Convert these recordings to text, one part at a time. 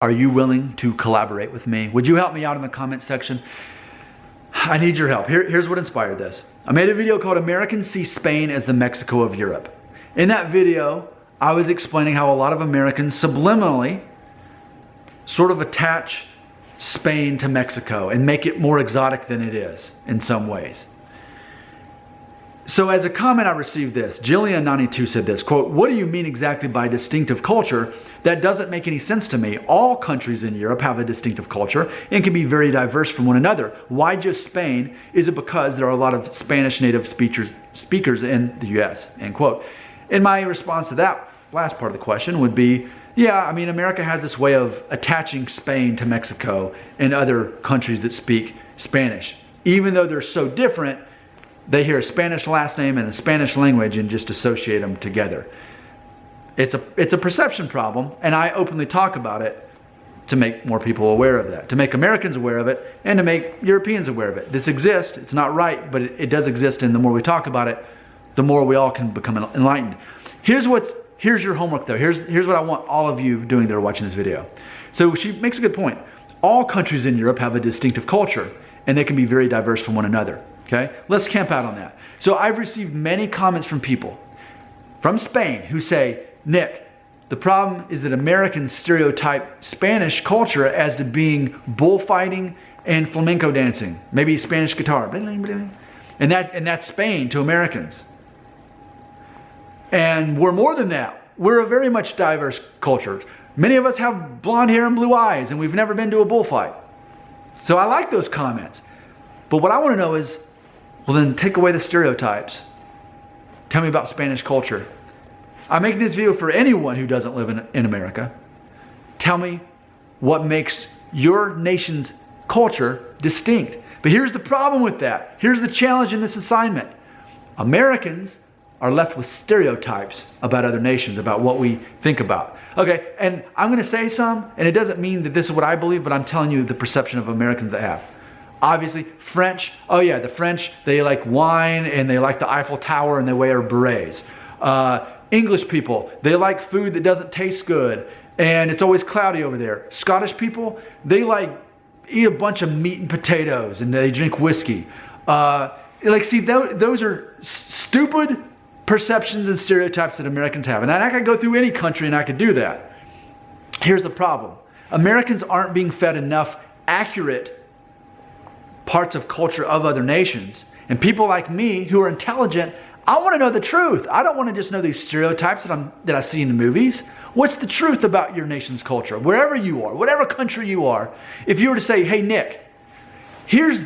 Are you willing to collaborate with me? Would you help me out in the comment section? I need your help. Here's what inspired this. I made a video called Americans See Spain as the Mexico of Europe. In that video, I was explaining how a lot of Americans subliminally sort of attach Spain to Mexico and make it more exotic than it is in some ways. So as a comment I received this, Jillian92 said this, quote, "What do you mean exactly by distinctive culture? That doesn't make any sense to me. All countries in Europe have a distinctive culture and can be very diverse from one another. Why just Spain? Is it because there are a lot of Spanish native speakers in the US?" End quote. And my response to that last part of the question would be, yeah, I mean, America has this way of attaching Spain to Mexico and other countries that speak Spanish. Even though they're so different, they hear a Spanish last name and a Spanish language and just associate them together. It's a perception problem, and I openly talk about it to make more people aware of that, to make Americans aware of it, and to make Europeans aware of it. This exists. It's not right, but it does exist, and the more we talk about it, the more we all can become enlightened. Here's your homework, though. Here's what I want all of you doing that are watching this video. So she makes a good point. All countries in Europe have a distinctive culture, and they can be very diverse from one another. Okay, let's camp out on that. So I've received many comments from people from Spain who say, Nick, the problem is that Americans stereotype Spanish culture as to being bullfighting and flamenco dancing, maybe Spanish guitar, and that's Spain to Americans. And we're more than that. We're a very much diverse culture. Many of us have blonde hair and blue eyes, and we've never been to a bullfight. So I like those comments. But what I want to know is, well, then take away the stereotypes. Tell me about Spanish culture. I'm making this video for anyone who doesn't live in America. Tell me what makes your nation's culture distinct. But here's the problem with that. Here's the challenge in this assignment. Americans are left with stereotypes about other nations, about what we think about. Okay, and I'm going to say some, and it doesn't mean that this is what I believe, but I'm telling you the perception of Americans that have. Obviously, French, oh yeah, the French, they like wine and they like the Eiffel Tower and they wear berets. English people, they like food that doesn't taste good and it's always cloudy over there. Scottish people, they like eat a bunch of meat and potatoes and they drink whiskey. See, those are stupid perceptions and stereotypes that Americans have. And I could go through any country and I could do that. Here's the problem. Americans aren't being fed enough accurate parts of culture of other nations. And people like me who are intelligent, I want to know the truth. I don't want to just know these stereotypes that I see in the movies. What's the truth about your nation's culture? Wherever you are, whatever country you are, if you were to say, hey Nick, here's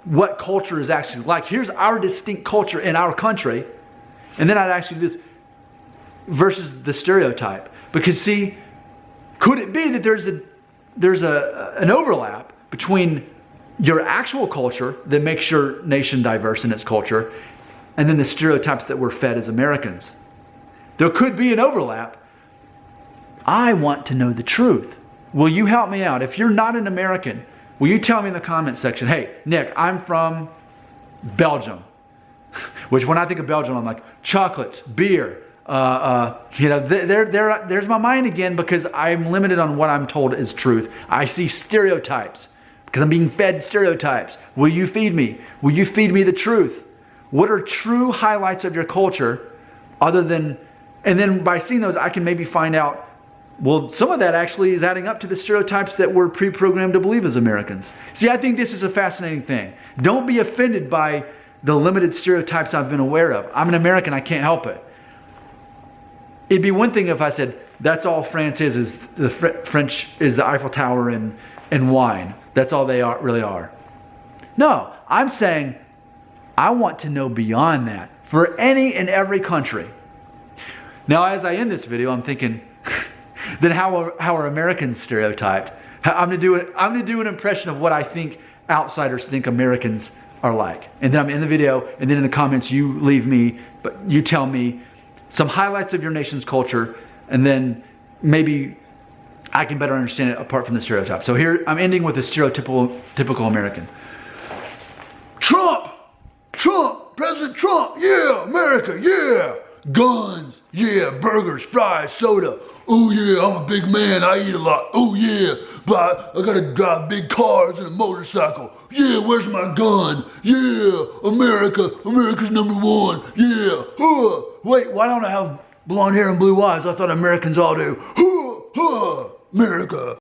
what culture is actually like. Here's our distinct culture in our country. And then I'd ask you this versus the stereotype. Because see, could it be that there's an overlap between your actual culture that makes your nation diverse in its culture, and then the stereotypes that we're fed as Americans? There could be an overlap. I want to know the truth. Will you help me out? If you're not an American, will you tell me in the comment section, hey, Nick, I'm from Belgium. Which when I think of Belgium, I'm like, chocolates, beer. There's my mind again because I'm limited on what I'm told is truth. I see stereotypes. Because I'm being fed stereotypes. Will you feed me? Will you feed me the truth? What are true highlights of your culture other than, and then by seeing those, I can maybe find out, well, some of that actually is adding up to the stereotypes that we're pre-programmed to believe as Americans. See, I think this is a fascinating thing. Don't be offended by the limited stereotypes I've been aware of. I'm an American, I can't help it. It'd be one thing if I said, that's all France is the French is the Eiffel Tower and wine. That's all they really are. No, I'm saying I want to know beyond that for any and every country. Now, as I end this video, I'm thinking, then how are Americans stereotyped? I'm gonna do an impression of what I think outsiders think Americans are like. And then I'm in the video, and then in the comments you you tell me some highlights of your nation's culture, and then maybe I can better understand it apart from the stereotype. So here, I'm ending with a typical American. Trump, President Trump, yeah, America, yeah. Guns, yeah, burgers, fries, soda. Oh yeah, I'm a big man, I eat a lot. Oh yeah, but I gotta drive big cars and a motorcycle. Yeah, where's my gun? Yeah, America's number one. Yeah, Wait, why don't I have blonde hair and blue eyes? I thought Americans all do. America.